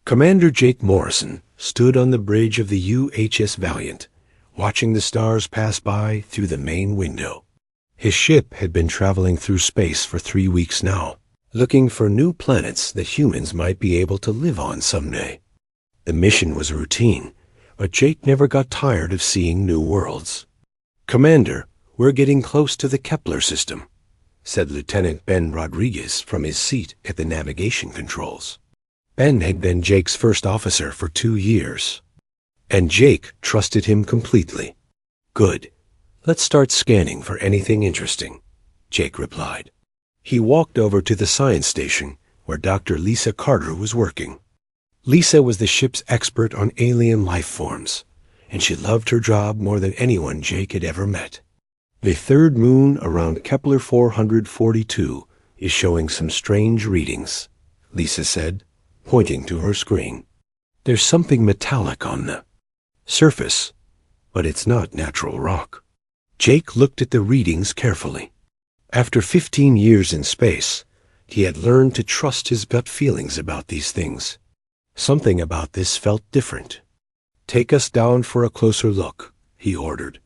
Commander Jake Morrison stood on the bridge of the UHS Valiant, watching the stars pass by through the main window. His ship had been traveling through space for 3 weeks now, looking for new planets that humans might be able to live on someday. The mission was routine, but Jake never got tired of seeing new worlds. "Commander, we're getting close to the Kepler system," said Lieutenant Ben Rodriguez from his seat at the navigation controls. Ben had been Jake's first officer for 2 years, and Jake trusted him completely. "Good. Let's start scanning for anything interesting," Jake replied. He walked over to the science station where Dr. Lisa Carter was working. Lisa was the ship's expert on alien life forms, and she loved her job more than anyone Jake had ever met. "The third moon around Kepler 442 is showing some strange readings," Lisa said, pointing to her screen. "There's something metallic on the surface, but it's not natural rock." Jake looked at the readings carefully. After 15 years in space, he had learned to trust his gut feelings about these things. Something about this felt different. "Take us down for a closer look," he ordered.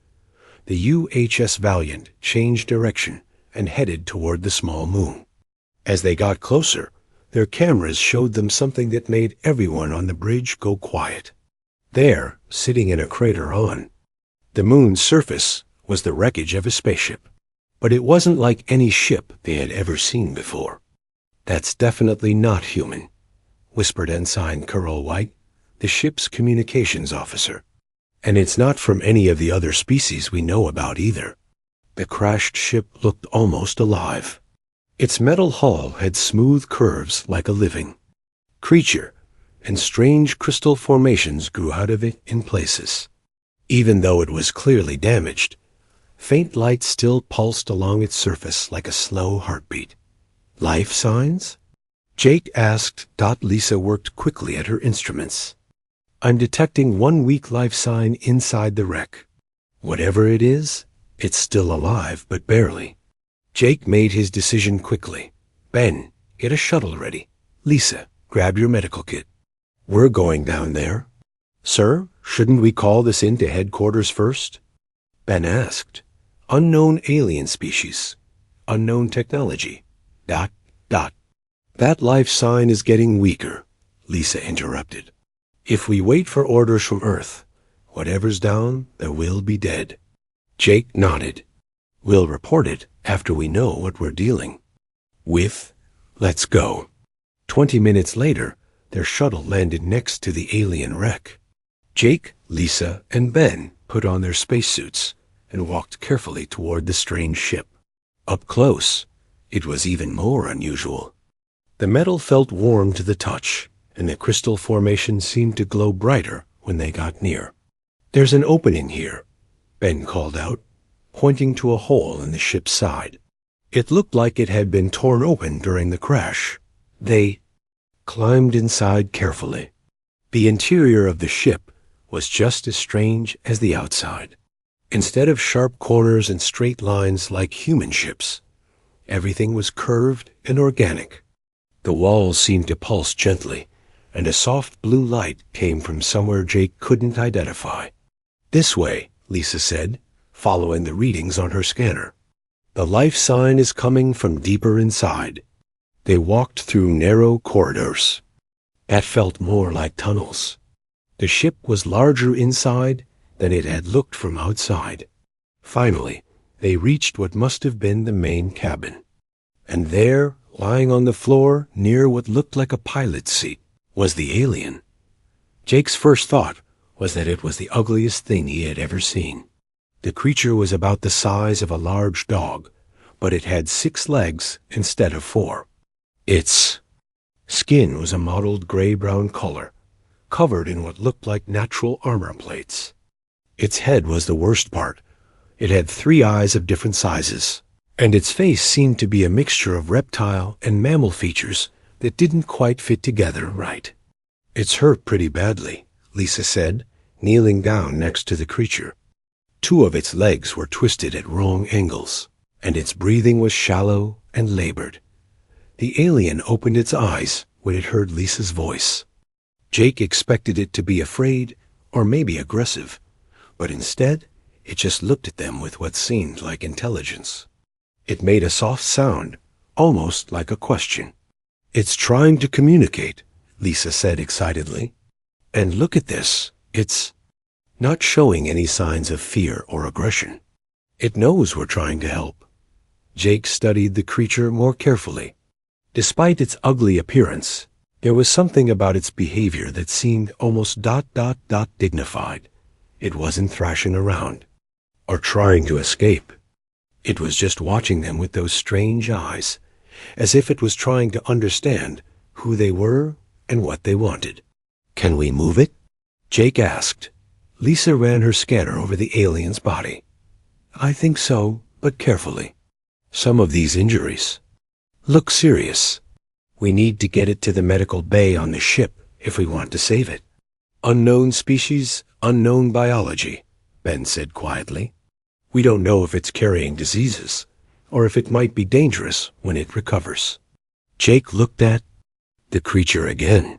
The UHS Valiant changed direction and headed toward the small moon. As they got closer, their cameras showed them something that made everyone on the bridge go quiet. There, sitting in a crater on the moon's surface, was the wreckage of a spaceship. But it wasn't like any ship they had ever seen before. "That's definitely not human," whispered Ensign Carol White, the ship's communications officer. "And it's not from any of the other species we know about either." The crashed ship looked almost alive. Its metal hull had smooth curves like a living creature, and strange crystal formations grew out of it in places. Even though it was clearly damaged, faint light still pulsed along its surface like a slow heartbeat. "Life signs?" Jake asked. Lisa worked quickly at her instruments. "I'm detecting one weak life sign inside the wreck. Whatever it is, it's still alive, but barely." Jake made his decision quickly. "Ben, get a shuttle ready. Lisa, grab your medical kit. We're going down there." "Sir, shouldn't we call this in to headquarters first?" Ben asked. "Unknown alien species. Unknown technology. ... That life sign is getting weaker," Lisa interrupted. "If we wait for orders from Earth, whatever's down, there will be dead." Jake nodded. "We'll report it after we know what we're dealing with. Let's go." 20 minutes later, their shuttle landed next to the alien wreck. Jake, Lisa, and Ben put on their spacesuits and walked carefully toward the strange ship. Up close, it was even more unusual. The metal felt warm to the touch, and the crystal formation seemed to glow brighter when they got near. "There's an opening here," Ben called out, pointing to a hole in the ship's side. It looked like it had been torn open during the crash. They climbed inside carefully. The interior of the ship was just as strange as the outside. Instead of sharp corners and straight lines like human ships, everything was curved and organic. The walls seemed to pulse gently, and a soft blue light came from somewhere Jake couldn't identify. "This way," Lisa said, following the readings on her scanner. "The life sign is coming from deeper inside." They walked through narrow corridors that felt more like tunnels. The ship was larger inside than it had looked from outside. Finally, they reached what must have been the main cabin. And there, lying on the floor near what looked like a pilot's seat, was the alien. Jake's first thought was that it was the ugliest thing he had ever seen. The creature was about the size of a large dog, but it had 6 legs instead of 4. Its skin was a mottled gray-brown color, covered in what looked like natural armor plates. Its head was the worst part. It had 3 eyes of different sizes, and its face seemed to be a mixture of reptile and mammal features that didn't quite fit together right. "It's hurt pretty badly," Lisa said, kneeling down next to the creature. 2 of its legs were twisted at wrong angles, and its breathing was shallow and labored. The alien opened its eyes when it heard Lisa's voice. Jake expected it to be afraid or maybe aggressive, but instead it just looked at them with what seemed like intelligence. It made a soft sound, almost like a question. "It's trying to communicate," Lisa said excitedly. "And look at this, it's not showing any signs of fear or aggression. It knows we're trying to help." Jake studied the creature more carefully. Despite its ugly appearance, there was something about its behavior that seemed almost dignified. It wasn't thrashing around or trying to escape. It was just watching them with those strange eyes, as if it was trying to understand who they were and what they wanted. "Can we move it?" Jake asked. Lisa ran her scanner over the alien's body. "I think so, but carefully. Some of these injuries look serious. We need to get it to the medical bay on the ship if we want to save it." "Unknown species, unknown biology," Ben said quietly. "We don't know if it's carrying diseases, or if it might be dangerous when it recovers." Jake looked at the creature again.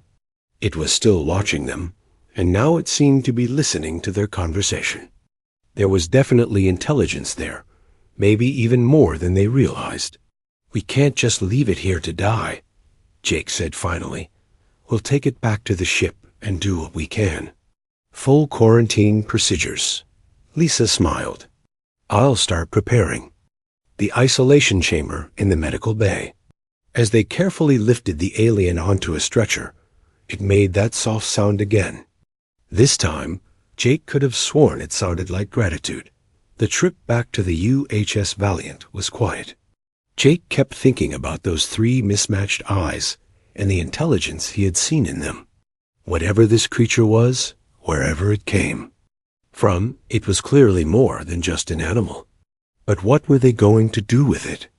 It was still watching them, and now it seemed to be listening to their conversation. There was definitely intelligence there, maybe even more than they realized. "We can't just leave it here to die," Jake said finally. "We'll take it back to the ship and do what we can." "Full quarantine procedures." Lisa smiled. "I'll start preparing." The isolation chamber in the medical bay. As they carefully lifted the alien onto a stretcher, it made that soft sound again. This time, Jake could have sworn it sounded like gratitude. The trip back to the UHS Valiant was quiet. Jake kept thinking about those three mismatched eyes and the intelligence he had seen in them. Whatever this creature was, wherever it came from, it was clearly more than just an animal. But what were they going to do with it?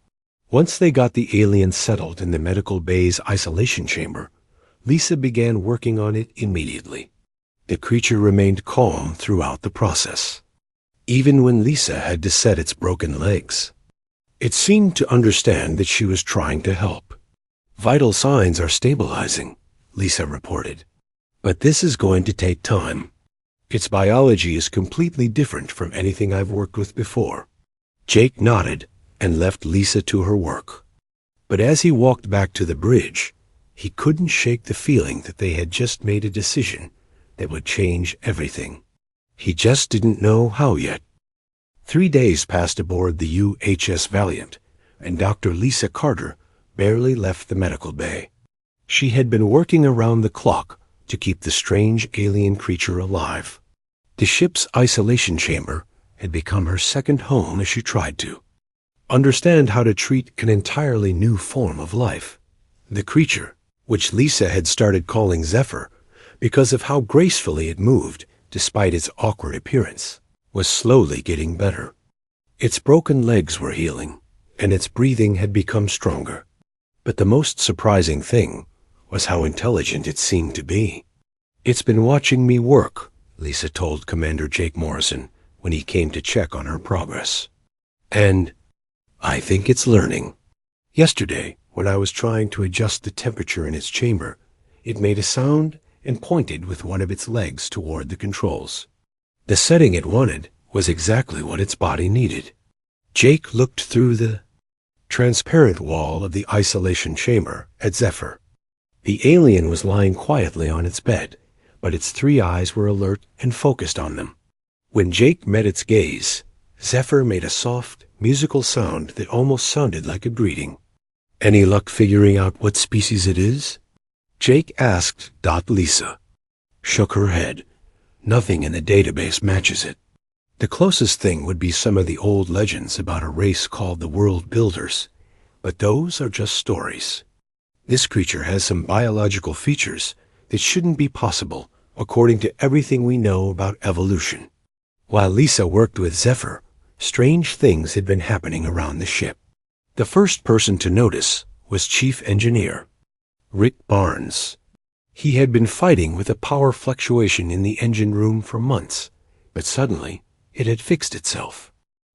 Once they got the alien settled in the medical bay's isolation chamber, Lisa began working on it immediately. The creature remained calm throughout the process, even when Lisa had to set its broken legs. It seemed to understand that she was trying to help. "Vital signs are stabilizing," Lisa reported. "But this is going to take time. Its biology is completely different from anything I've worked with before." Jake nodded and left Lisa to her work. But as he walked back to the bridge, he couldn't shake the feeling that they had just made a decision that would change everything. He just didn't know how yet. 3 days passed aboard the UHS Valiant, and Dr. Lisa Carter barely left the medical bay. She had been working around the clock to keep the strange alien creature alive. The ship's isolation chamber had become her second home as she tried to understand how to treat an entirely new form of life. The creature, which Lisa had started calling Zephyr because of how gracefully it moved despite its awkward appearance, was slowly getting better. Its broken legs were healing, and its breathing had become stronger. But the most surprising thing was how intelligent it seemed to be. "It's been watching me work," Lisa told Commander Jake Morrison when he came to check on her progress. "And I think it's learning. Yesterday, when I was trying to adjust the temperature in its chamber, it made a sound and pointed with one of its legs toward the controls. The setting it wanted was exactly what its body needed." Jake looked through the transparent wall of the isolation chamber at Zephyr. The alien was lying quietly on its bed, but its 3 eyes were alert and focused on them. When Jake met its gaze, Zephyr made a soft, musical sound that almost sounded like a greeting. "Any luck figuring out what species it is?" Jake asked. Lisa shook her head. "Nothing in the database matches it. The closest thing would be some of the old legends about a race called the World Builders, but those are just stories. This creature has some biological features that shouldn't be possible according to everything we know about evolution." While Lisa worked with Zephyr, strange things had been happening around the ship. The first person to notice was Chief Engineer Rick Barnes. He had been fighting with a power fluctuation in the engine room for months, but suddenly it had fixed itself.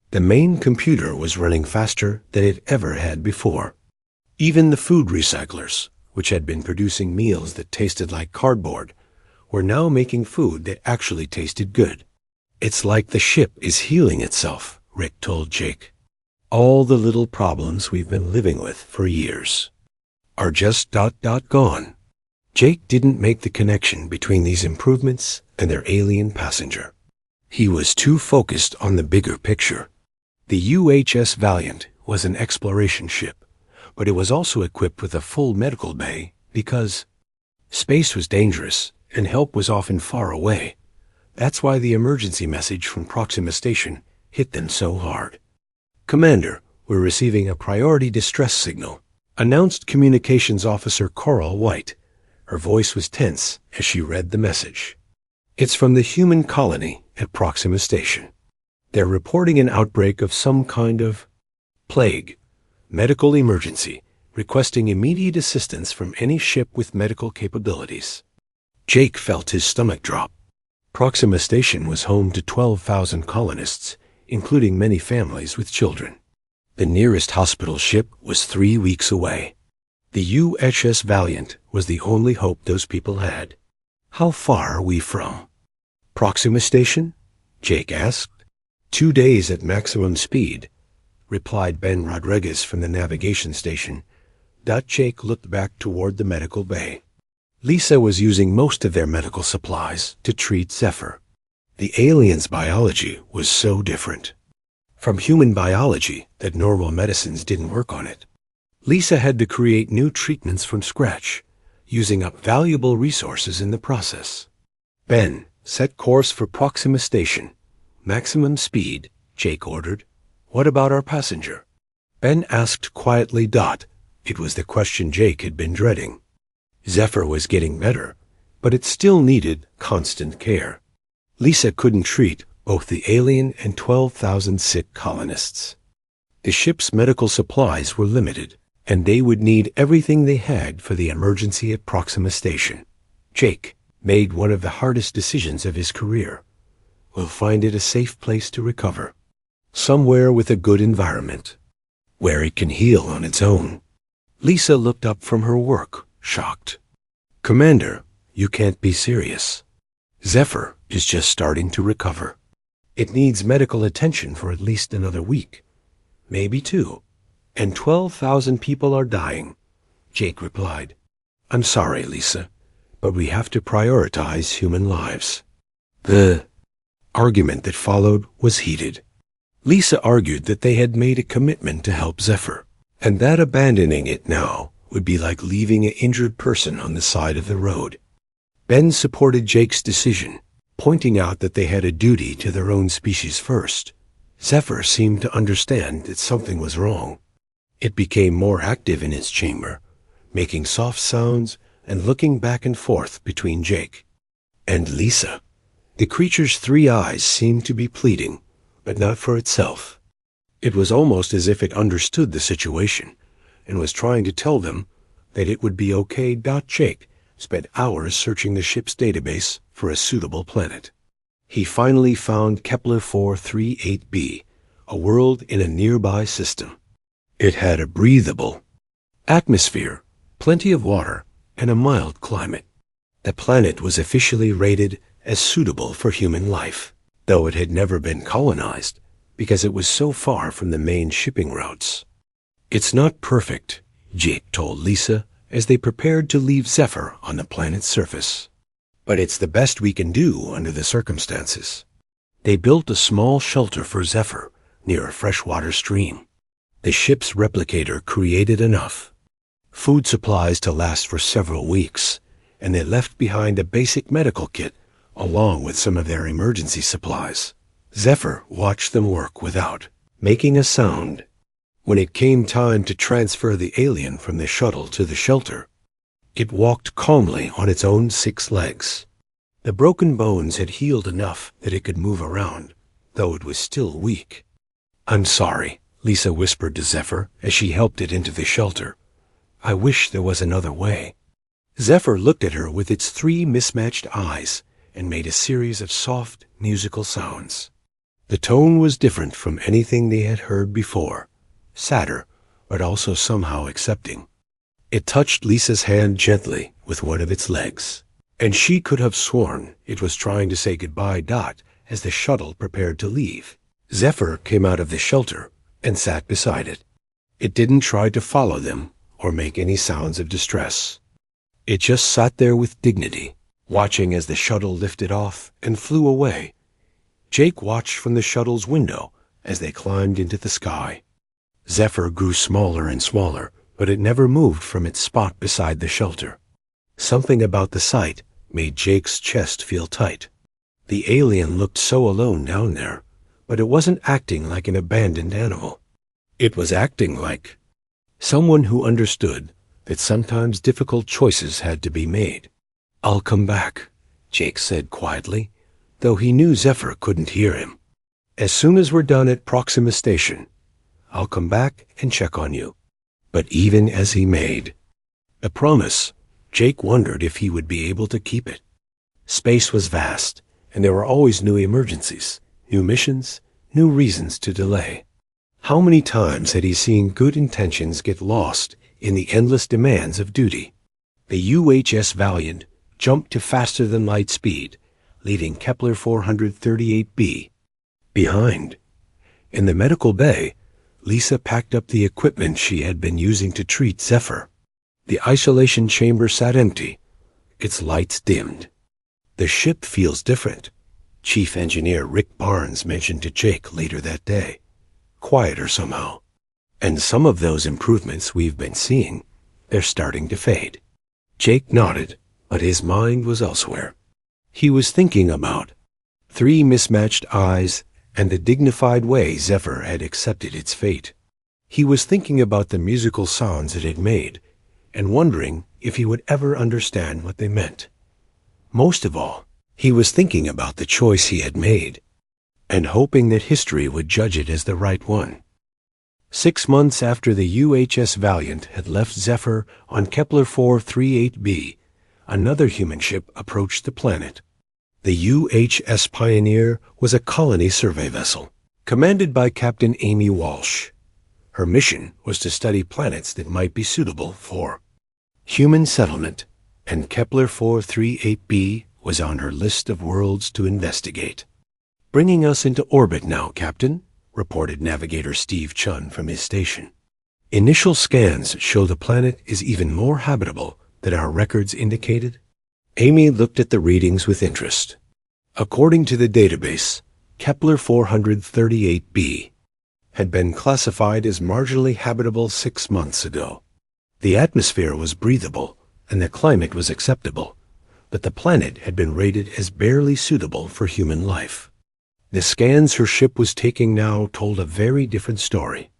The main computer was running faster than it ever had before. Even the food recyclers, which had been producing meals that tasted like cardboard, were now making food that actually tasted good. "It's like the ship is healing itself," Rick told Jake. "All the little problems we've been living with for years are just gone." Jake didn't make the connection between these improvements and their alien passenger. He was too focused on the bigger picture. The UHS Valiant was an exploration ship, but it was also equipped with a full medical bay because space was dangerous and help was often far away. That's why the emergency message from Proxima Station hit them so hard. "Commander, we're receiving a priority distress signal," announced Communications Officer Coral White. Her voice was tense as she read the message. "It's from the human colony at Proxima Station. They're reporting an outbreak of some kind of plague, medical emergency, requesting immediate assistance from any ship with medical capabilities." Jake felt his stomach drop. Proxima Station was home to 12,000 colonists, including many families with children. The nearest hospital ship was 3 weeks away. The UHS Valiant was the only hope those people had. "How far are we from Proxima Station?" Jake asked. 2 days at maximum speed," replied Ben Rodriguez from the navigation station. Jake looked back toward the medical bay. Lisa was using most of their medical supplies to treat Zephyr. The alien's biology was so different from human biology that normal medicines didn't work on it. Lisa had to create new treatments from scratch, using up valuable resources in the process. "Ben, set course for Proxima Station. Maximum speed," Jake ordered. "What about our passenger?" Ben asked quietly. It was the question Jake had been dreading. Zephyr was getting better, but it still needed constant care. Lisa couldn't treat both the alien and 12,000 sick colonists. The ship's medical supplies were limited, and they would need everything they had for the emergency at Proxima Station. Jake made one of the hardest decisions of his career. "We'll find it a safe place to recover, somewhere with a good environment, where it can heal on its own." Lisa looked up from her work, shocked. "Commander, you can't be serious. Zephyr is just starting to recover. It needs medical attention for at least another week, maybe 2, and 12,000 people are dying," Jake replied. "I'm sorry, Lisa, but we have to prioritize human lives." The argument that followed was heated. Lisa argued that they had made a commitment to help Zephyr, and that abandoning it now would be like leaving an injured person on the side of the road. Ben supported Jake's decision, pointing out that they had a duty to their own species first. Zephyr seemed to understand that something was wrong. It became more active in its chamber, making soft sounds and looking back and forth between Jake and Lisa. The creature's 3 eyes seemed to be pleading, but not for itself. It was almost as if it understood the situation and was trying to tell them that it would be okay. Jake spent hours searching the ship's database for a suitable planet. He finally found Kepler 438b, a world in a nearby system. It had a breathable atmosphere, plenty of water, and a mild climate. The planet was officially rated as suitable for human life, though it had never been colonized because it was so far from the main shipping routes. "It's not perfect," Jake told Lisa as they prepared to leave Zephyr on the planet's surface. "But it's the best we can do under the circumstances." They built a small shelter for Zephyr near a freshwater stream. The ship's replicator created enough food supplies to last for several weeks, and they left behind a basic medical kit along with some of their emergency supplies. Zephyr watched them work without making a sound. When it came time to transfer the alien from the shuttle to the shelter, it walked calmly on its own 6 legs. The broken bones had healed enough that it could move around, though it was still weak. "I'm sorry," Lisa whispered to Zephyr as she helped it into the shelter. "I wish there was another way." Zephyr looked at her with its 3 mismatched eyes and made a series of soft, musical sounds. The tone was different from anything they had heard before, sadder, but also somehow accepting. It touched Lisa's hand gently with one of its legs. and she could have sworn it was trying to say goodbye as the shuttle prepared to leave. Zephyr came out of the shelter and sat beside it. It didn't try to follow them or make any sounds of distress. It just sat there with dignity, watching as the shuttle lifted off and flew away. Jake watched from the shuttle's window as they climbed into the sky. Zephyr grew smaller and smaller, but it never moved from its spot beside the shelter. Something about the sight made Jake's chest feel tight. The alien looked so alone down there, but it wasn't acting like an abandoned animal. It was acting like someone who understood that sometimes difficult choices had to be made. "I'll come back," Jake said quietly, though he knew Zephyr couldn't hear him. "As soon as we're done at Proxima Station, I'll come back and check on you." But even as he made a promise, Jake wondered if he would be able to keep it. Space was vast, and there were always new emergencies, new missions, new reasons to delay. How many times had he seen good intentions get lost in the endless demands of duty? The UHS Valiant jumped to faster-than-light speed, leaving Kepler 438b behind. In the medical bay, Lisa packed up the equipment she had been using to treat Zephyr. The isolation chamber sat empty, its lights dimmed. "The ship feels different," Chief Engineer Rick Barnes mentioned to Jake later that day. "Quieter somehow. And some of those improvements we've been seeing, they're starting to fade." Jake nodded, but his mind was elsewhere. He was thinking about 3 mismatched eyes and the dignified way Zephyr had accepted its fate. He was thinking about the musical sounds it had made, and wondering if he would ever understand what they meant. Most of all, he was thinking about the choice he had made, and hoping that history would judge it as the right one. 6 months after the UHS Valiant had left Zephyr on Kepler 438b, another human ship approached the planet. The UHS Pioneer was a colony survey vessel, commanded by Captain Amy Walsh. Her mission was to study planets that might be suitable for human settlement, and Kepler 438b was on her list of worlds to investigate. "Bringing us into orbit now, Captain," reported Navigator Steve Chun from his station. "Initial scans show the planet is even more habitable than our records indicated." Amy looked at the readings with interest. According to the database, Kepler 438b had been classified as marginally habitable 6 months ago. The atmosphere was breathable and the climate was acceptable, but the planet had been rated as barely suitable for human life. The scans her ship was taking now told a very different story.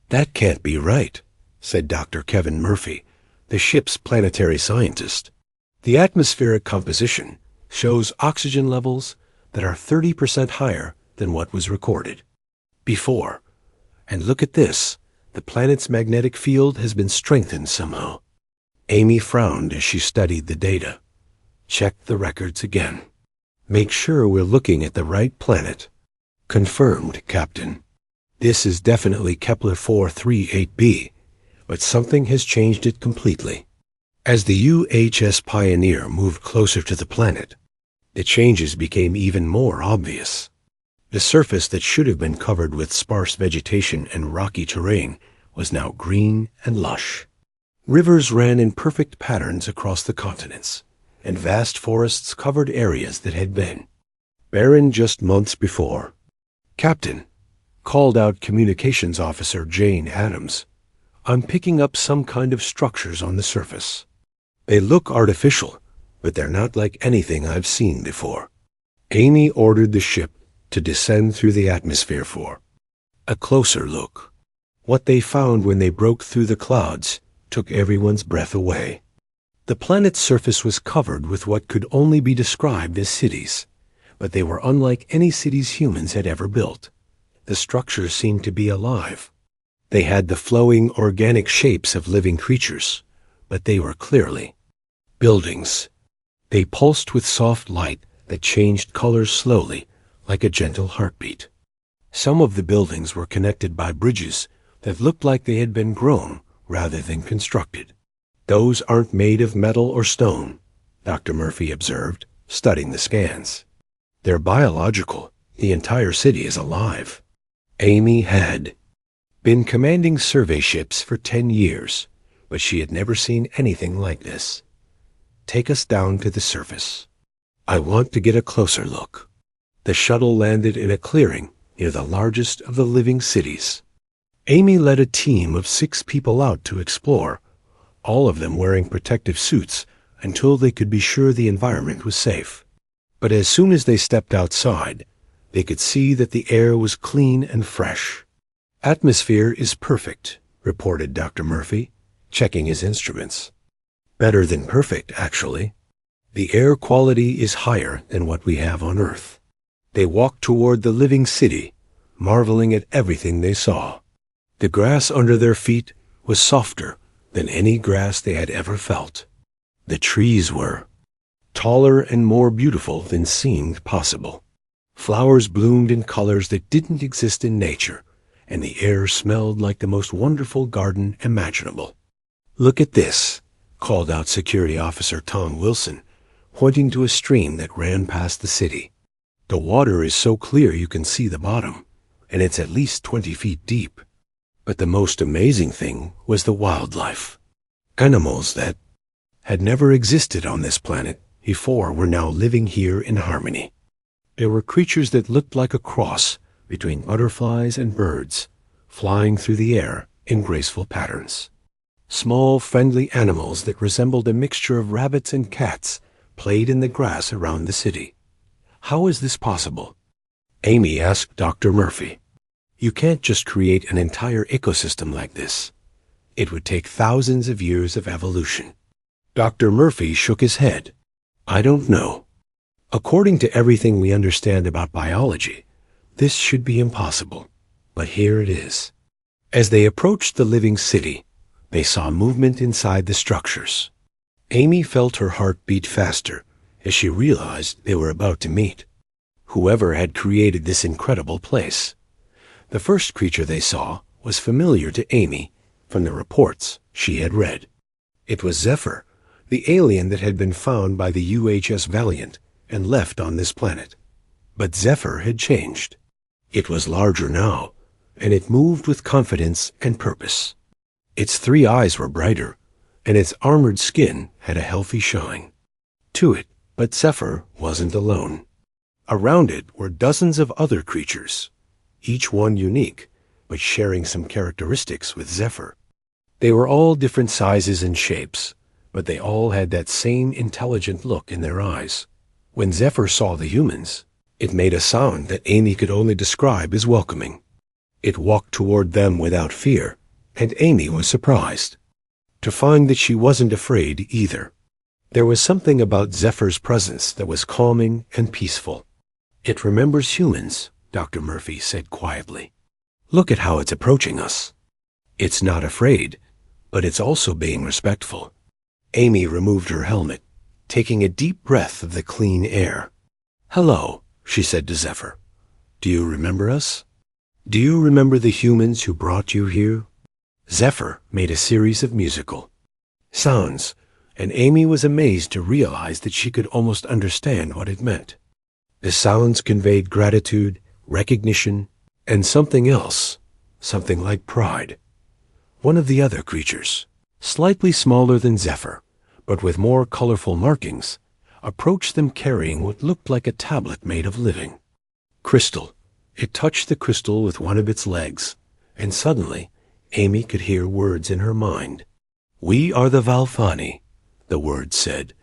"That can't be right," said Dr. Kevin Murphy, the ship's planetary scientist. "The atmospheric composition shows oxygen levels that are 30% higher than what was recorded before. And look at this, the planet's magnetic field has been strengthened somehow." Amy frowned as she studied the data. "Check the records again. Make sure we're looking at the right planet." "Confirmed, Captain. This is definitely Kepler 438b, but something has changed it completely." As the UHS Pioneer moved closer to the planet, the changes became even more obvious. The surface that should have been covered with sparse vegetation and rocky terrain was now green and lush. Rivers ran in perfect patterns across the continents, and vast forests covered areas that had been barren just months before. "Captain," called out Communications Officer Jane Adams, "I'm picking up some kind of structures on the surface. They look artificial, but they're not like anything I've seen before." Amy ordered the ship to descend through the atmosphere for a closer look. What they found when they broke through the clouds took everyone's breath away. The planet's surface was covered with what could only be described as cities, but they were unlike any cities humans had ever built. The structures seemed to be alive. They had the flowing organic shapes of living creatures, but they were clearly buildings. They pulsed with soft light that changed colors slowly, like a gentle heartbeat. Some of the buildings were connected by bridges that looked like they had been grown rather than constructed. "Those aren't made of metal or stone," Dr. Murphy observed, studying the scans. They're biological. The entire city is alive. Amy had been commanding survey ships for 10 years, but she had never seen anything like this. Take us down to the surface. I want to get a closer look. The shuttle landed in a clearing near the largest of the living cities. Amy led a team of 6 people out to explore, all of them wearing protective suits until they could be sure the environment was safe. But as soon as they stepped outside, they could see that the air was clean and fresh. Atmosphere is perfect, reported Dr. Murphy, checking his instruments. Better than perfect, actually. The air quality is higher than what we have on Earth. They walked toward the living city, marveling at everything they saw. The grass under their feet was softer than any grass they had ever felt. The trees were taller and more beautiful than seemed possible. Flowers bloomed in colors that didn't exist in nature, and the air smelled like the most wonderful garden imaginable. Look at this, called out Security Officer Tom Wilson, pointing to a stream that ran past the city. The water is so clear you can see the bottom, and it's at least 20 feet deep. But the most amazing thing was the wildlife. Animals that had never existed on this planet before were now living here in harmony. There were creatures that looked like a cross between butterflies and birds, flying through the air in graceful patterns. Small, friendly animals that resembled a mixture of rabbits and cats played in the grass around the city. How is this possible? Amy asked Dr. Murphy. You can't just create an entire ecosystem like this. It would take thousands of years of evolution. Dr. Murphy shook his head. I don't know. According to everything we understand about biology, this should be impossible. But here it is. As they approached the living city, they saw movement inside the structures. Amy felt her heart beat faster as she realized they were about to meet whoever had created this incredible place. The first creature they saw was familiar to Amy from the reports she had read. It was Zephyr, the alien that had been found by the UHS Valiant and left on this planet. But Zephyr had changed. It was larger now, and it moved with confidence and purpose. Its 3 eyes were brighter, and its armored skin had a healthy shine to it. But Zephyr wasn't alone. Around it were dozens of other creatures, each one unique, but sharing some characteristics with Zephyr. They were all different sizes and shapes, but they all had that same intelligent look in their eyes. When Zephyr saw the humans, it made a sound that Amy could only describe as welcoming. It walked toward them without fear, and Amy was surprised to find that she wasn't afraid either. There was something about Zephyr's presence that was calming and peaceful. It remembers humans, Dr. Murphy said quietly. Look at how it's approaching us. It's not afraid, but it's also being respectful. Amy removed her helmet, taking a deep breath of the clean air. Hello, she said to Zephyr. Do you remember us? Do you remember the humans who brought you here? Zephyr made a series of musical sounds, and Amy was amazed to realize that she could almost understand what it meant. The sounds conveyed gratitude, recognition, and something else, something like pride. One of the other creatures, slightly smaller than Zephyr, but with more colorful markings, approached them carrying what looked like a tablet made of living crystal. It touched the crystal with one of its legs, and suddenly Amy could hear words in her mind. We are the Valfani, the words said,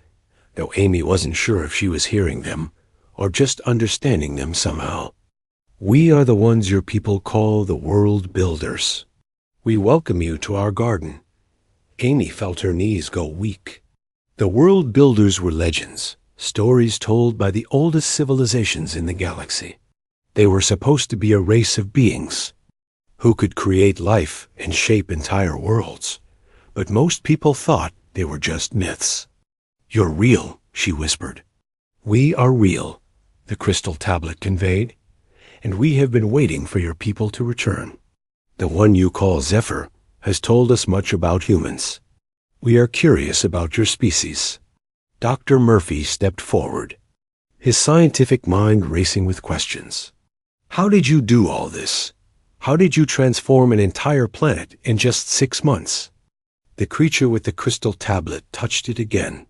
though Amy wasn't sure if she was hearing them or just understanding them somehow. We are the ones your people call the world builders. We welcome you to our garden. Amy felt her knees go weak. The world builders were legends, stories told by the oldest civilizations in the galaxy. They were supposed to be a race of beings who could create life and shape entire worlds, but most people thought they were just myths. You're real, she whispered. We are real, the crystal tablet conveyed, and we have been waiting for your people to return. The one you call Zephyr has told us much about humans. We are curious about your species. Dr. Murphy stepped forward, his scientific mind racing with questions. How did you do all this? How did you transform an entire planet in just 6 months? The creature with the crystal tablet touched it again,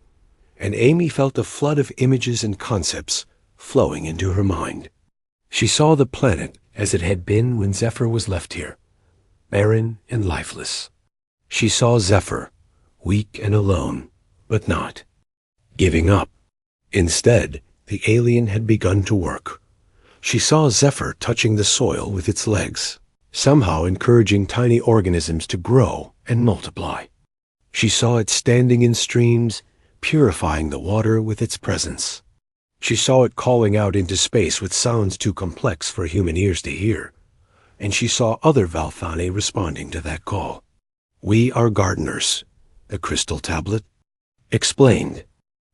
and Amy felt a flood of images and concepts flowing into her mind. She saw the planet as it had been when Zephyr was left here, barren and lifeless. She saw Zephyr, weak and alone, but not giving up. Instead, the alien had begun to work. She saw Zephyr touching the soil with its legs, somehow encouraging tiny organisms to grow and multiply. She saw it standing in streams, purifying the water with its presence. She saw it calling out into space with sounds too complex for human ears to hear, and she saw other Valthani responding to that call. We are gardeners, the crystal tablet explained.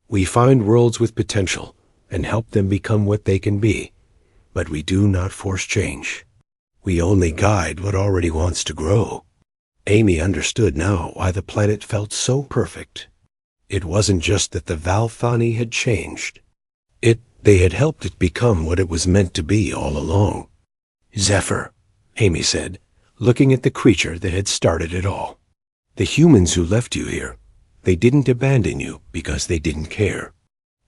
We find worlds with potential and help them become what they can be, but we do not force change. We only guide what already wants to grow. Amy understood now why the planet felt so perfect. It wasn't just that the Valthani had changed. They had helped it become what it was meant to be all along. Zephyr, Amy said, looking at the creature that had started it all. The humans who left you here, they didn't abandon you because they didn't care.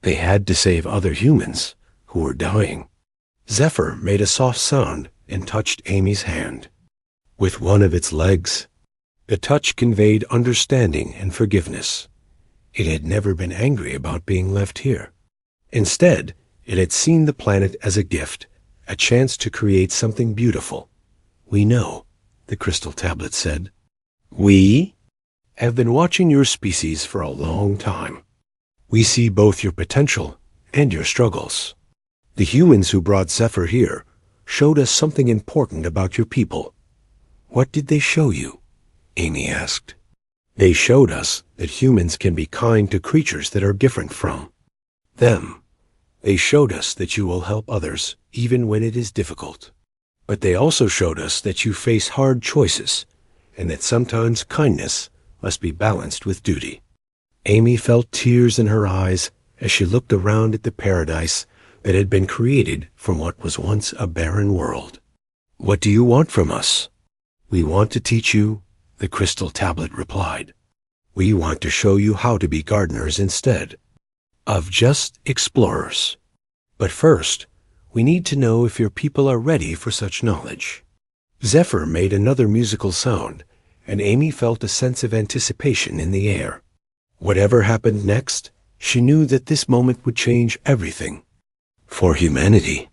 They had to save other humans who were dying. Zephyr made a soft sound and touched Amy's hand. With one of its legs, the touch conveyed understanding and forgiveness. It had never been angry about being left here. Instead, it had seen the planet as a gift, a chance to create something beautiful. We know, the crystal tablet said. We have been watching your species for a long time. We see both your potential and your struggles. The humans who brought Zephyr here showed us something important about your people. What did they show you? Amy asked. They showed us that humans can be kind to creatures that are different from them. They showed us that you will help others even when it is difficult. But they also showed us that you face hard choices and that sometimes kindness must be balanced with duty. Amy felt tears in her eyes as she looked around at the paradise that had been created from what was once a barren world. What do you want from us? We want to teach you, the crystal tablet replied. We want to show you how to be gardeners instead of just explorers. But first, we need to know if your people are ready for such knowledge. Zephyr made another musical sound, and Amy felt a sense of anticipation in the air. Whatever happened next, she knew that this moment would change everything. For humanity,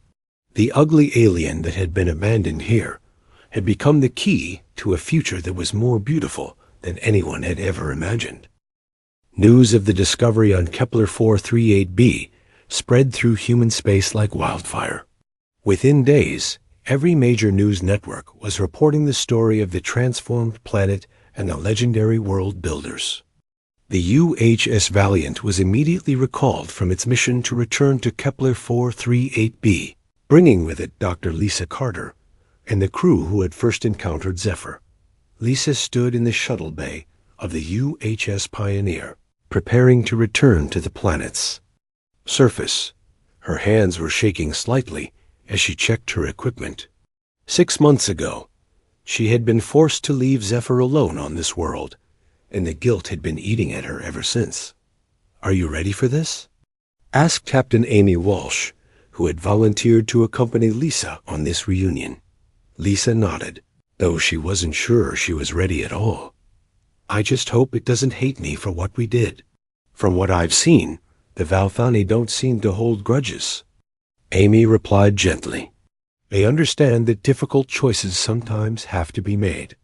the ugly alien that had been abandoned here had become the key to a future that was more beautiful than anyone had ever imagined. News of the discovery on Kepler 438b spread through human space like wildfire. Within days, every major news network was reporting the story of the transformed planet and the legendary world builders. The UHS Valiant was immediately recalled from its mission to return to Kepler 438b, bringing with it Dr. Lisa Carter and the crew who had first encountered Zephyr. Lisa stood in the shuttle bay of the UHS Pioneer, preparing to return to the planet's surface. Her hands were shaking slightly as she checked her equipment. 6 months ago, she had been forced to leave Zephyr alone on this world, and the guilt had been eating at her ever since. Are you ready for this? Asked Captain Amy Walsh, who had volunteered to accompany Lisa on this reunion. Lisa nodded, though she wasn't sure she was ready at all. I just hope it doesn't hate me for what we did. From what I've seen, the Valthani don't seem to hold grudges. Amy replied gently. They understand that difficult choices sometimes have to be made.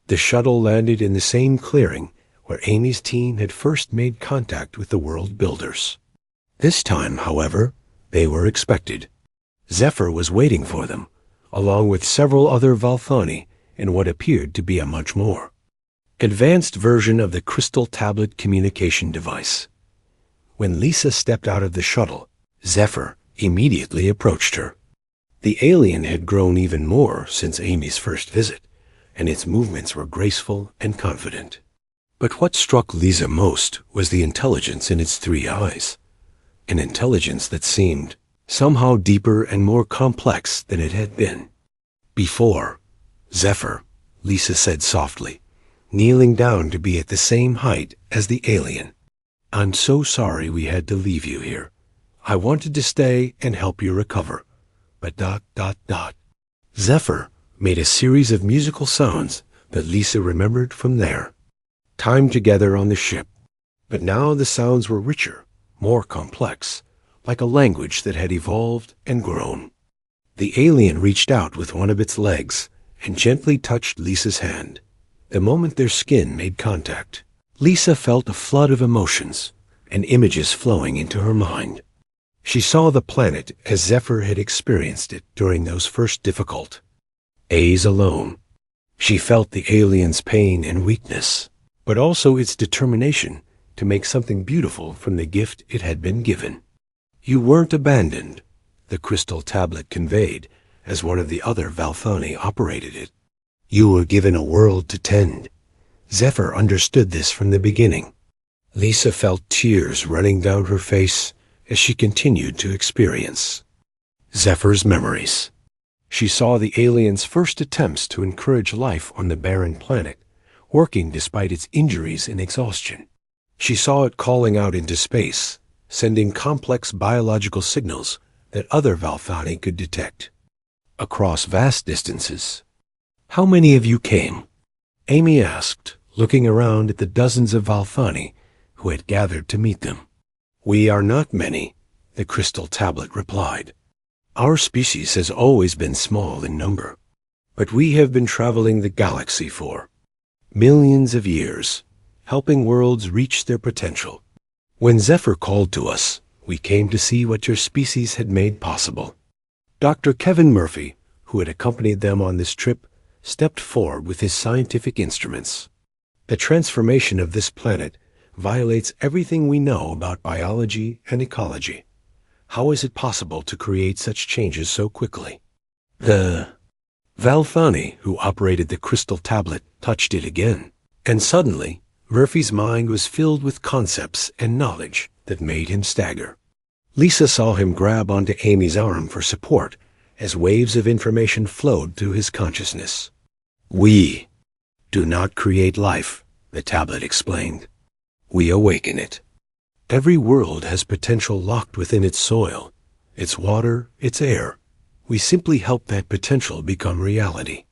The shuttle landed in the same clearing where Amy's team had first made contact with the world builders. This time, however, they were expected. Zephyr was waiting for them, along with several other Valthani and what appeared to be a much more advanced version of the crystal tablet communication device. When Lisa stepped out of the shuttle, Zephyr immediately approached her. The alien had grown even more since Amy's first visit, and its movements were graceful and confident. But what struck Lisa most was the intelligence in its three eyes, an intelligence that seemed somehow deeper and more complex than it had been before. "Zephyr," Lisa said softly, kneeling down to be at the same height as the alien. "I'm so sorry we had to leave you here. I wanted to stay and help you recover, but ... Zephyr made a series of musical sounds that Lisa remembered from their time together on the ship. But now the sounds were richer, more complex, like a language that had evolved and grown. The alien reached out with one of its legs and gently touched Lisa's hand. The moment their skin made contact, Lisa felt a flood of emotions and images flowing into her mind. She saw the planet as Zephyr had experienced it during those first difficult days alone. She felt the alien's pain and weakness, but also its determination to make something beautiful from the gift it had been given. "You weren't abandoned," the crystal tablet conveyed as one of the other Valthani operated it. "You were given a world to tend." Zephyr understood this from the beginning. Lisa felt tears running down her face as she continued to experience Zephyr's memories. She saw the alien's first attempts to encourage life on the barren planet, working despite its injuries and exhaustion. She saw it calling out into space, sending complex biological signals that other Valthani could detect across vast distances. "How many of you came?" Amy asked, looking around at the dozens of Valthani who had gathered to meet them. "We are not many," the crystal tablet replied. "Our species has always been small in number, but we have been traveling the galaxy for millions of years, helping worlds reach their potential. When Zephyr called to us, we came to see what your species had made possible." Dr. Kevin Murphy, who had accompanied them on this trip, stepped forward with his scientific instruments. "The transformation of this planet violates everything we know about biology and ecology. How is it possible to create such changes so quickly?" The Valthani, who operated the crystal tablet, touched it again, and suddenly Murphy's mind was filled with concepts and knowledge that made him stagger. Lisa saw him grab onto Amy's arm for support as waves of information flowed through his consciousness. "We do not create life," the tablet explained. "We awaken it. Every world has potential locked within its soil, its water, its air. We simply help that potential become reality.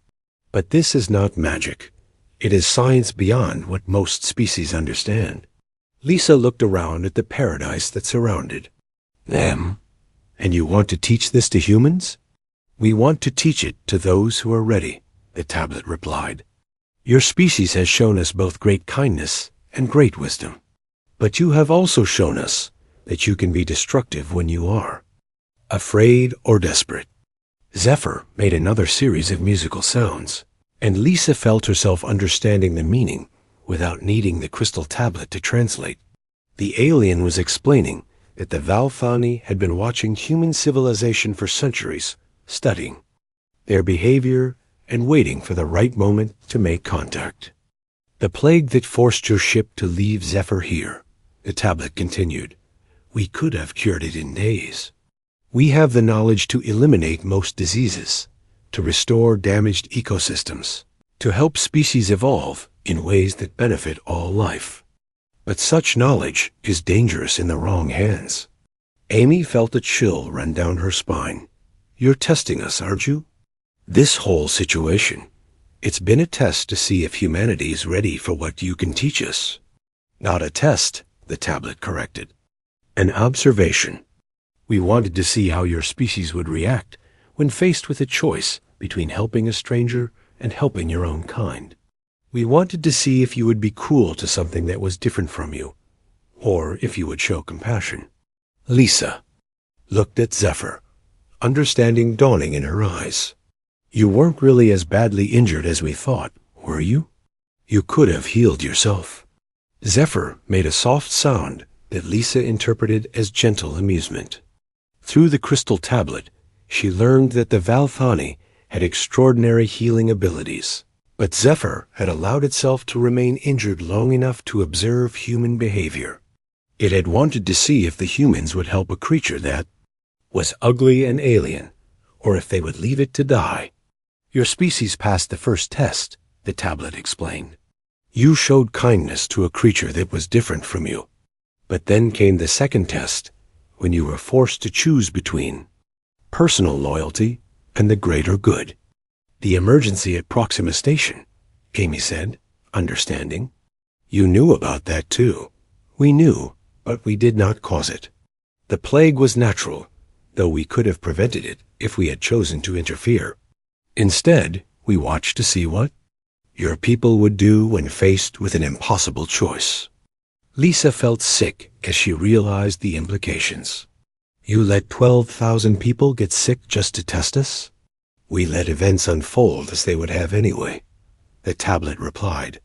But this is not magic. It is science beyond what most species understand." Lisa looked around at the paradise that surrounded them. "And you want to teach this to humans?" "We want to teach it to those who are ready," the tablet replied. "Your species has shown us both great kindness and great wisdom. But you have also shown us that you can be destructive when you are afraid or desperate." Zephyr made another series of musical sounds, and Lisa felt herself understanding the meaning without needing the crystal tablet to translate. The alien was explaining that the Valthani had been watching human civilization for centuries, studying their behavior and waiting for the right moment to make contact. "The plague that forced your ship to leave Zephyr here," the tablet continued, "we could have cured it in days. We have the knowledge to eliminate most diseases, to restore damaged ecosystems, to help species evolve in ways that benefit all life. But such knowledge is dangerous in the wrong hands." Amy felt a chill run down her spine. "You're testing us, aren't you?" "This whole situation, it's been a test to see if humanity is ready for what you can teach us." "Not a test," the tablet corrected. "An observation. We wanted to see how your species would react when faced with a choice between helping a stranger and helping your own kind. We wanted to see if you would be cruel to something that was different from you, or if you would show compassion." Lisa looked at Zephyr, understanding dawning in her eyes. "You weren't really as badly injured as we thought, were you? You could have healed yourself." Zephyr made a soft sound that Lisa interpreted as gentle amusement. Through the crystal tablet, she learned that the Valthani had extraordinary healing abilities. But Zephyr had allowed itself to remain injured long enough to observe human behavior. It had wanted to see if the humans would help a creature that was ugly and alien, or if they would leave it to die. Your species passed the first test, the tablet explained. You showed kindness to a creature that was different from you. But then came the second test, when you were forced to choose between personal loyalty and the greater good. The emergency at Proxima Station, Amy said, understanding. You knew about that too. We knew, but we did not cause it. The plague was natural, though we could have prevented it if we had chosen to interfere. Instead, we watched to see what your people would do when faced with an impossible choice. Lisa felt sick as she realized the implications. You let 12,000 people get sick just to test us? We let events unfold as they would have anyway, the tablet replied.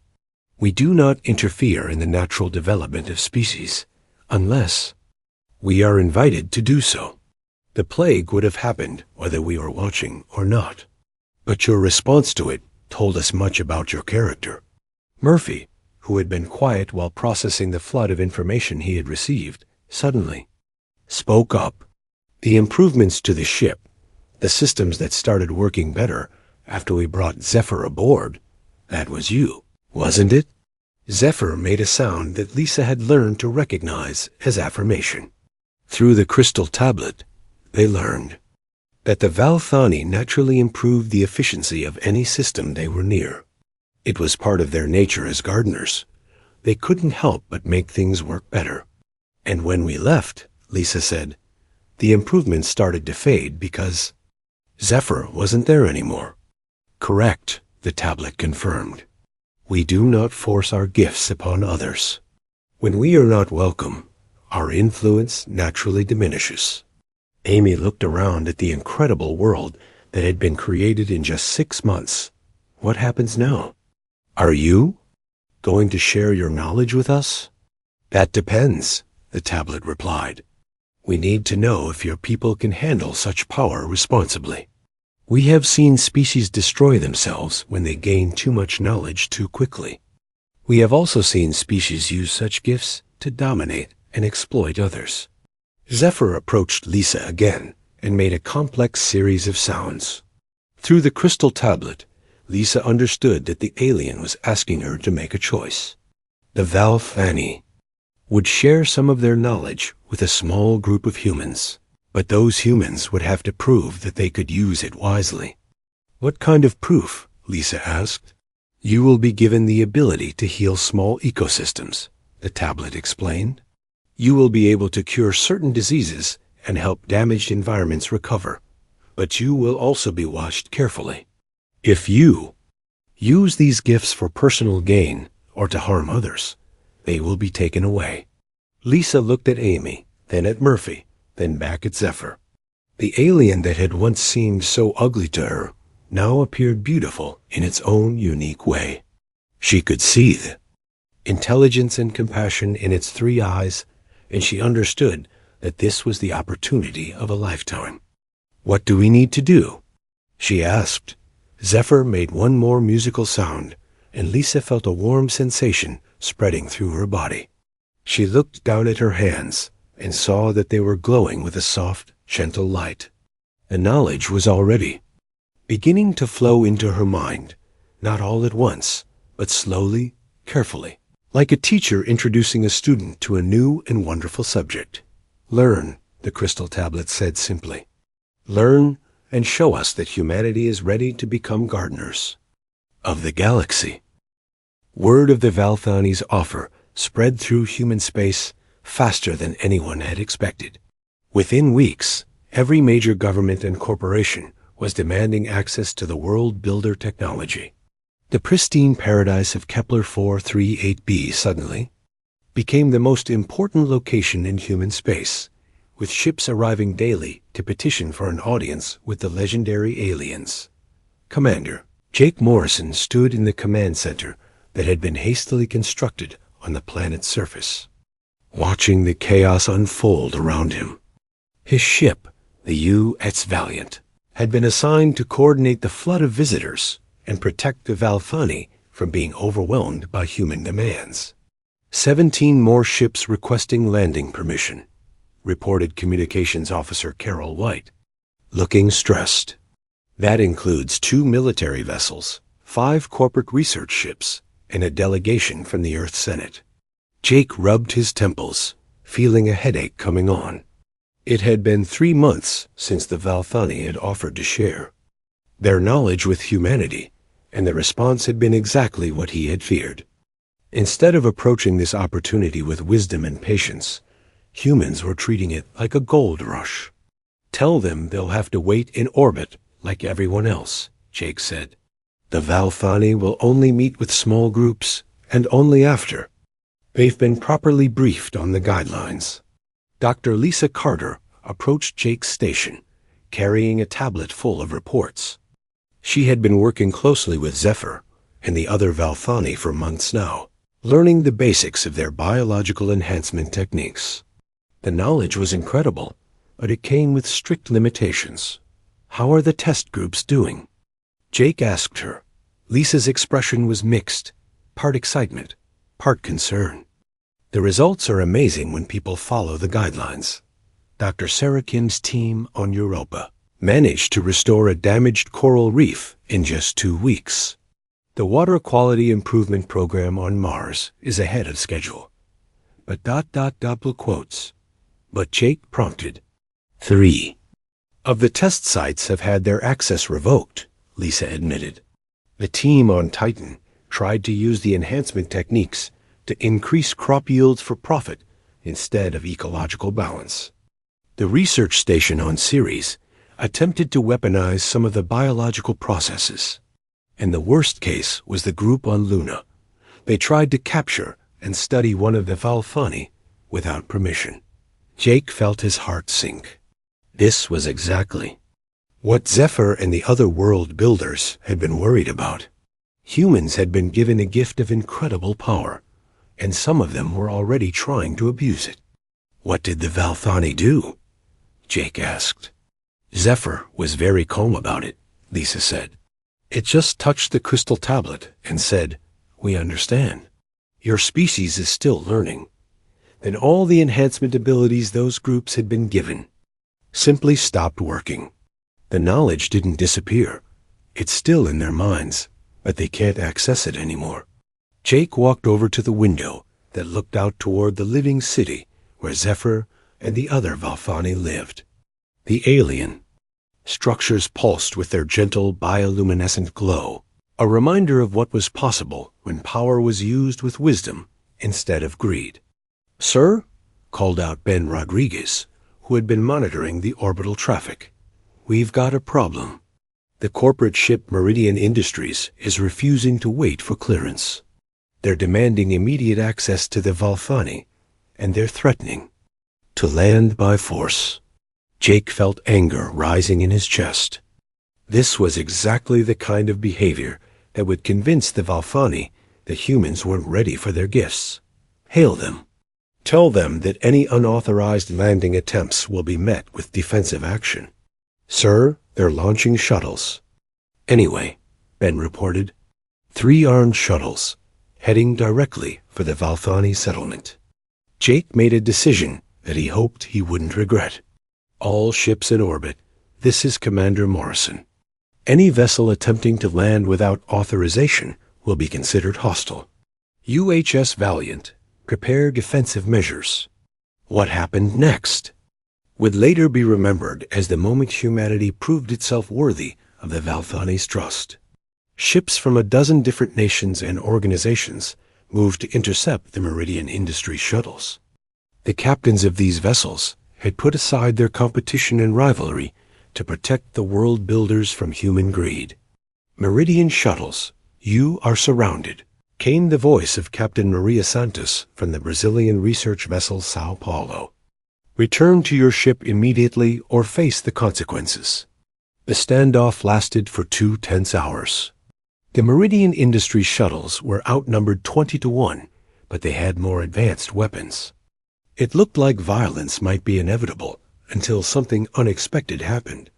We do not interfere in the natural development of species, unless we are invited to do so. The plague would have happened whether we were watching or not. But your response to it told us much about your character. Murphy, who had been quiet while processing the flood of information he had received, suddenly spoke up. The improvements to the ship, the systems that started working better after we brought Zephyr aboard, that was you, wasn't it? Zephyr made a sound that Lisa had learned to recognize as affirmation. Through the crystal tablet, they learned that the Valthani naturally improved the efficiency of any system they were near. It was part of their nature as gardeners. They couldn't help but make things work better. And when we left, Lisa said, the improvements started to fade because Zephyr wasn't there anymore. Correct, the tablet confirmed. We do not force our gifts upon others. When we are not welcome, our influence naturally diminishes. Amy looked around at the incredible world that had been created in just 6 months. What happens now? Are you going to share your knowledge with us? That depends, the tablet replied. We need to know if your people can handle such power responsibly. We have seen species destroy themselves when they gain too much knowledge too quickly. We have also seen species use such gifts to dominate and exploit others. Zephyr approached Lisa again and made a complex series of sounds. Through the crystal tablet, Lisa understood that the alien was asking her to make a choice. The Valthani would share some of their knowledge with a small group of humans, but those humans would have to prove that they could use it wisely. What kind of proof? Lisa asked. You will be given the ability to heal small ecosystems, the tablet explained. You will be able to cure certain diseases and help damaged environments recover, but you will also be watched carefully. If you use these gifts for personal gain or to harm others, they will be taken away. Lisa looked at Amy, then at Murphy, then back at Zephyr. The alien that had once seemed so ugly to her now appeared beautiful in its own unique way. She could see the intelligence and compassion in its 3 eyes, and she understood that this was the opportunity of a lifetime. What do we need to do? She asked. Zephyr made one more musical sound, and Lisa felt a warm sensation spreading through her body. She looked down at her hands and saw that they were glowing with a soft, gentle light. The knowledge was already beginning to flow into her mind, not all at once, but slowly, carefully, like a teacher introducing a student to a new and wonderful subject. Learn, the crystal tablet said simply. Learn and show us that humanity is ready to become gardeners of the galaxy. Word of the Valthani's offer spread through human space faster than anyone had expected. Within weeks, every major government and corporation was demanding access to the world builder technology. The pristine paradise of Kepler 438b suddenly became the most important location in human space, with ships arriving daily to petition for an audience with the legendary aliens. Commander Jake Morrison stood in the command center that had been hastily constructed on the planet's surface, watching the chaos unfold around him. His ship, the U.S. Valiant, had been assigned to coordinate the flood of visitors and protect the Valfani from being overwhelmed by human demands. 17 more ships requesting landing permission, reported Communications Officer Carol White, looking stressed. That includes 2 military vessels, 5 corporate research ships, and a delegation from the Earth Senate. Jake rubbed his temples, feeling a headache coming on. It had been 3 months since the Valfani had offered to share their knowledge with humanity, and the response had been exactly what he had feared. Instead of approaching this opportunity with wisdom and patience, humans were treating it like a gold rush. Tell them they'll have to wait in orbit like everyone else, Jake said. The Valfani will only meet with small groups, and only after they've been properly briefed on the guidelines. Dr. Lisa Carter approached Jake's station, carrying a tablet full of reports. She had been working closely with Zephyr and the other Valfani for months now, learning the basics of their biological enhancement techniques. The knowledge was incredible, but it came with strict limitations. "How are the test groups doing?" Jake asked her. Lisa's expression was mixed, part excitement, part concern. "The results are amazing when people follow the guidelines. Dr. Sarakin's team on Europa managed to restore a damaged coral reef in just 2 weeks. The water quality improvement program on Mars is ahead of schedule." But double quotes. But Jake prompted. 3 of the test sites have had their access revoked, Lisa admitted. The team on Titan tried to use the enhancement techniques to increase crop yields for profit instead of ecological balance. The research station on Ceres attempted to weaponize some of the biological processes. And the worst case was the group on Luna. They tried to capture and study one of the Valfani without permission. Jake felt his heart sink. This was exactly what Zephyr and the other world builders had been worried about. Humans had been given a gift of incredible power, and some of them were already trying to abuse it. "What did the Valfani do?" Jake asked. Zephyr was very calm about it, Lisa said. "It just touched the crystal tablet and said, 'We understand. Your species is still learning.' Then all the enhancement abilities those groups had been given simply stopped working. The knowledge didn't disappear. It's still in their minds, but they can't access it anymore." Jake walked over to the window that looked out toward the living city where Zephyr and the other Valfani lived. The alien structures pulsed with their gentle bioluminescent glow, a reminder of what was possible when power was used with wisdom instead of greed. "Sir," called out Ben Rodriguez, who had been monitoring the orbital traffic, "we've got a problem. The corporate ship Meridian Industries is refusing to wait for clearance. They're demanding immediate access to the Valfani, and they're threatening to land by force." Jake felt anger rising in his chest. This was exactly the kind of behavior that would convince the Valfani that humans weren't ready for their gifts. Hail them. Tell them that any unauthorized landing attempts will be met with defensive action. "Sir, they're launching shuttles." "Anyway," Ben reported, 3 armed shuttles, heading directly for the Valfani settlement. Jake made a decision that he hoped he wouldn't regret. "All ships in orbit, this is Commander Morrison. Any vessel attempting to land without authorization will be considered hostile. UHS Valiant, prepare defensive measures." What happened next would later be remembered as the moment humanity proved itself worthy of the Valfani's trust. Ships from a dozen different nations and organizations moved to intercept the Meridian Industries shuttles. The captains of these vessels had put aside their competition and rivalry to protect the world builders from human greed. "Meridian shuttles, you are surrounded," came the voice of Captain Maria Santos from the Brazilian research vessel Sao Paulo. "Return to your ship immediately or face the consequences." The standoff lasted for 2 tense hours. The Meridian Industries shuttles were outnumbered 20 to 1, but they had more advanced weapons. It looked like violence might be inevitable until something unexpected happened.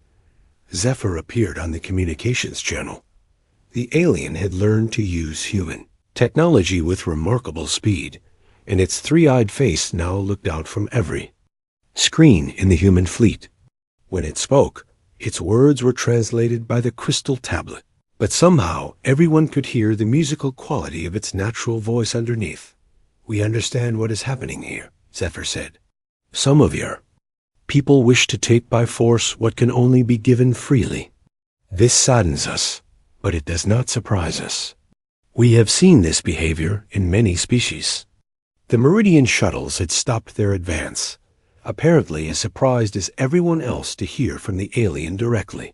Zephyr appeared on the communications channel. The alien had learned to use human technology with remarkable speed, and its three-eyed face now looked out from every screen in the human fleet. When it spoke, its words were translated by the crystal tablet, but somehow everyone could hear the musical quality of its natural voice underneath. "We understand what is happening here," Zephyr said. "Some of your people wish to take by force what can only be given freely. This saddens us, but it does not surprise us. We have seen this behavior in many species." The Meridian shuttles had stopped their advance, apparently as surprised as everyone else to hear from the alien directly.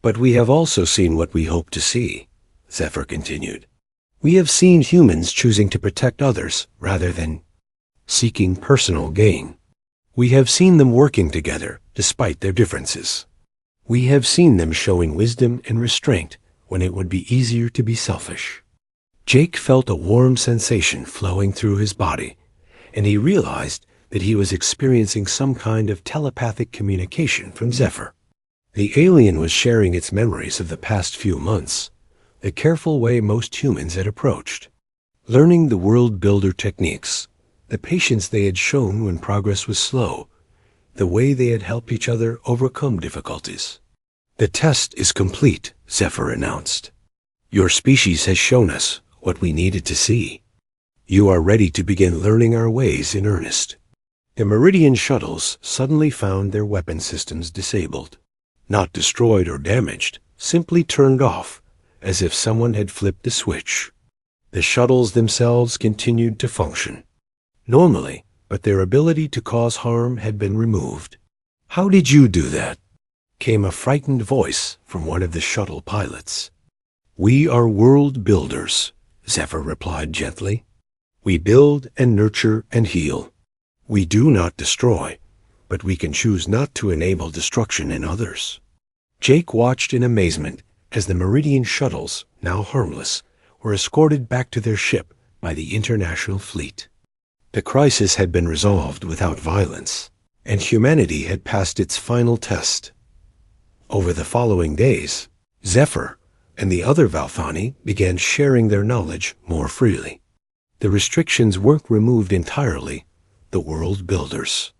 "But we have also seen what we hoped to see," Zephyr continued. "We have seen humans choosing to protect others rather than seeking personal gain. We have seen them working together despite their differences. We have seen them showing wisdom and restraint when it would be easier to be selfish." Jake felt a warm sensation flowing through his body, and he realized that he was experiencing some kind of telepathic communication from Zephyr. The alien was sharing its memories of the past few months, the careful way most humans had approached, learning the world builder techniques, the patience they had shown when progress was slow, the way they had helped each other overcome difficulties. "The test is complete," Zephyr announced. "Your species has shown us what we needed to see. You are ready to begin learning our ways in earnest." The Meridian shuttles suddenly found their weapon systems disabled. Not destroyed or damaged, simply turned off, as if someone had flipped a switch. The shuttles themselves continued to function normally, but their ability to cause harm had been removed. "How did you do that?" came a frightened voice from one of the shuttle pilots. "We are world builders," Zephyr replied gently. "We build and nurture and heal. We do not destroy, but we can choose not to enable destruction in others." Jake watched in amazement as the Meridian shuttles, now harmless, were escorted back to their ship by the international fleet. The crisis had been resolved without violence, and humanity had passed its final test. Over the following days, Zephyr and the other Valthani began sharing their knowledge more freely. The restrictions weren't removed entirely. The world builders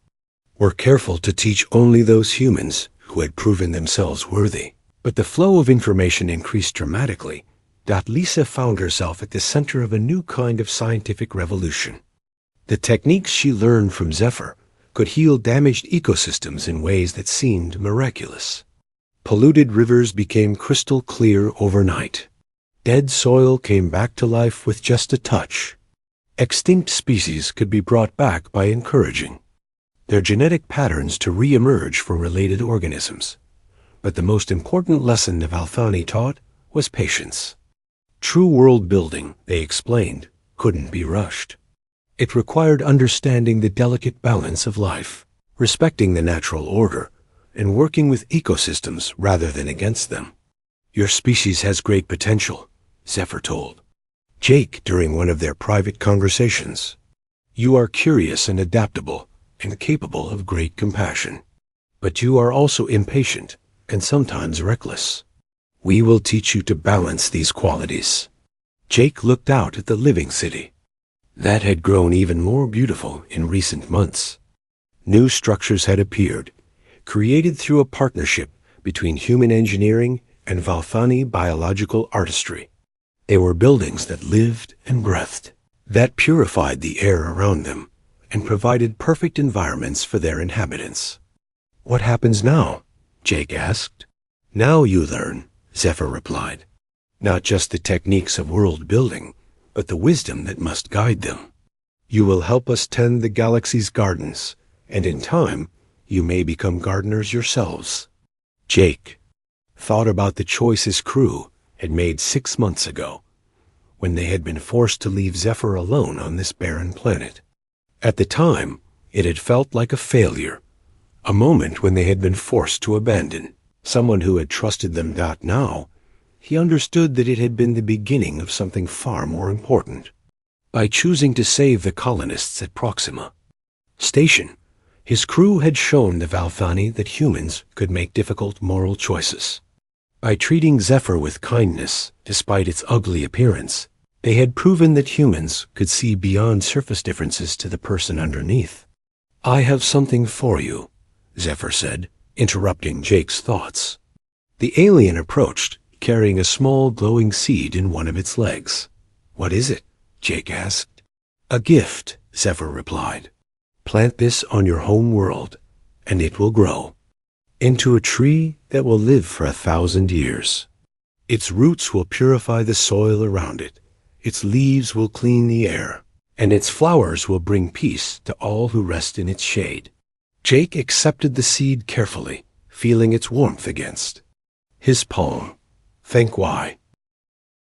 were careful to teach only those humans who had proven themselves worthy. But the flow of information increased dramatically. Lisa found herself at the center of a new kind of scientific revolution. The techniques she learned from Zephyr could heal damaged ecosystems in ways that seemed miraculous. Polluted rivers became crystal clear overnight. Dead soil came back to life with just a touch. Extinct species could be brought back by encouraging their genetic patterns to re-emerge from related organisms. But the most important lesson the Valthani taught was patience. True world building, they explained, couldn't be rushed. It required understanding the delicate balance of life, respecting the natural order, and working with ecosystems rather than against them. "Your species has great potential," Zephyr told Jake during one of their private conversations. "You are curious and adaptable and capable of great compassion. But you are also impatient and sometimes reckless. We will teach you to balance these qualities." Jake looked out at the living city. That had grown even more beautiful in recent months. New structures had appeared, created through a partnership between human engineering and Valthani biological artistry. They were buildings that lived and breathed, that purified the air around them, and provided perfect environments for their inhabitants. "What happens now?" Jake asked. "Now you learn," Zephyr replied. "Not just the techniques of world building, but the wisdom that must guide them. You will help us tend the galaxy's gardens, and in time, you may become gardeners yourselves." Jake thought about the choice his crew had made 6 months ago, when they had been forced to leave Zephyr alone on this barren planet. At the time, it had felt like a failure, a moment when they had been forced to abandon someone who had trusted them. Now, he understood that it had been the beginning of something far more important. By choosing to save the colonists at Proxima Station, his crew had shown the Valthani that humans could make difficult moral choices. By treating Zephyr with kindness, despite its ugly appearance, they had proven that humans could see beyond surface differences to the person underneath. "I have something for you," Zephyr said, interrupting Jake's thoughts. The alien approached, carrying a small glowing seed in one of its legs. "What is it?" Jake asked. "A gift," Zephyr replied. "Plant this on your home world, and it will grow into a tree that will live for 1,000 years. Its roots will purify the soil around it, its leaves will clean the air, and its flowers will bring peace to all who rest in its shade." Jake accepted the seed carefully, feeling its warmth against his palm. "Thank why?"